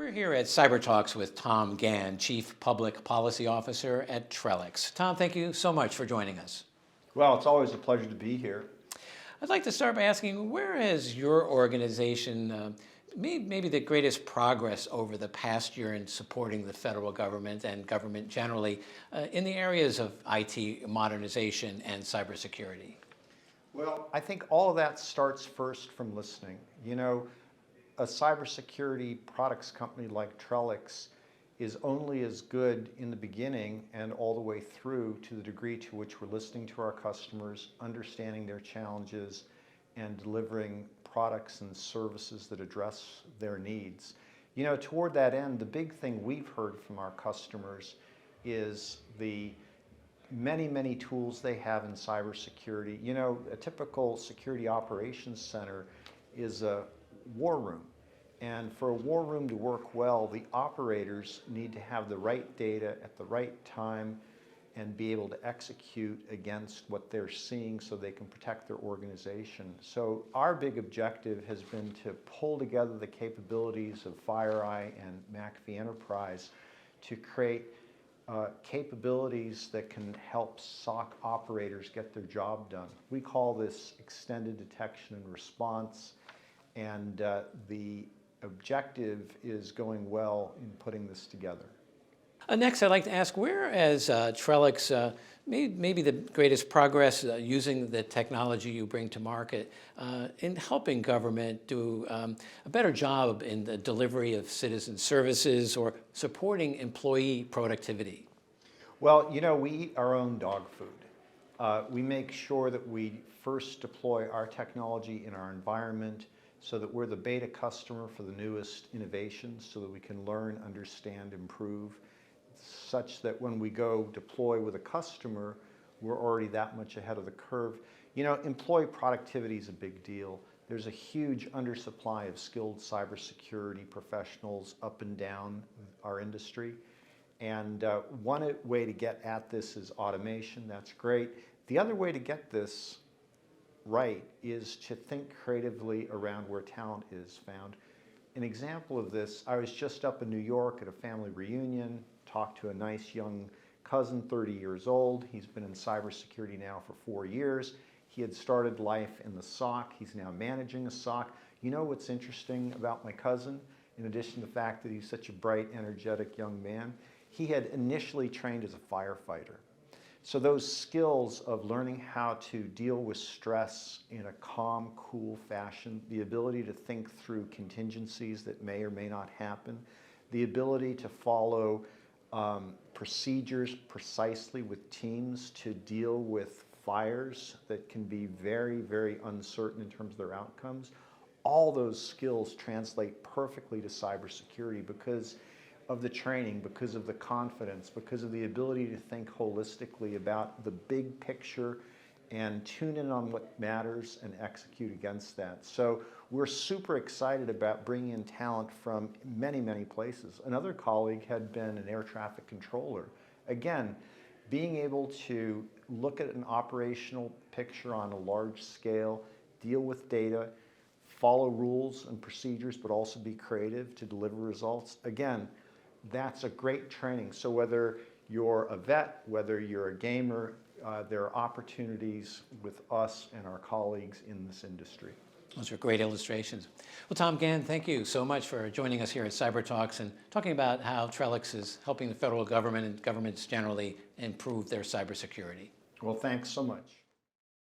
We're here at CyberTalks with Tom Gann, Chief Public Policy Officer at Trellix. Tom, thank you so much for joining us. Well, it's always a pleasure to be here. I'd like to start by asking, where has your organization made maybe the greatest progress over the past year in supporting the federal government and government generally in the areas of IT modernization and cybersecurity? Well, I think all of that starts first from listening. You know, a cybersecurity products company like Trellix is only as good in the beginning and all the way through to the degree to which we're listening to our customers, understanding their challenges, and delivering products and services that address their needs. You know, toward that end, the big thing we've heard from our customers is the many tools they have in cybersecurity. You know, a typical security operations center is a war room. And for a war room to work well, the operators need to have the right data at the right time and be able to execute against what they're seeing so they can protect their organization. So our big objective has been to pull together the capabilities of FireEye and McAfee Enterprise to create capabilities that can help SOC operators get their job done. We call this extended detection and response, and the objective is going well in putting this together. Next, I'd like to ask, where has Trellix made maybe the greatest progress using the technology you bring to market in helping government do a better job in the delivery of citizen services or supporting employee productivity? Well, you know, we eat our own dog food. We make sure that we first deploy our technology in our environment so that we're the beta customer for the newest innovations so that we can learn, understand, improve, such that when we go deploy with a customer, we're already that much ahead of the curve. You know, employee productivity is a big deal. There's a huge undersupply of skilled cybersecurity professionals up and down our industry. And one way to get at this is automation. That's great. The other way to get this right is to think creatively around where talent is found. An example of this, I was just up in New York at a family reunion, talked to a nice young cousin, 30 years old. He's been in cybersecurity now for 4 years. He had started life in the SOC. He's now managing a SOC. You know what's interesting about my cousin? In addition to the fact that he's such a bright, energetic young man, he had initially trained as a firefighter. So those skills of learning how to deal with stress in a calm, cool fashion, the ability to think through contingencies that may or may not happen, the ability to follow procedures precisely with teams to deal with fires that can be very uncertain in terms of their outcomes, all those skills translate perfectly to cybersecurity because of the training, because of the confidence, because of the ability to think holistically about the big picture and tune in on what matters and execute against that. So we're super excited about bringing in talent from many places. Another colleague had been an air traffic controller. Again, being able to look at an operational picture on a large scale, deal with data, follow rules and procedures, but also be creative to deliver results. Again, that's a great training. So whether you're a vet, whether you're a gamer, there are opportunities with us and our colleagues in this industry. Those are great illustrations. Well, Tom Gann, thank you so much for joining us here at CyberTalks and talking about how Trellix is helping the federal government and governments generally improve their cybersecurity. Well, thanks so much.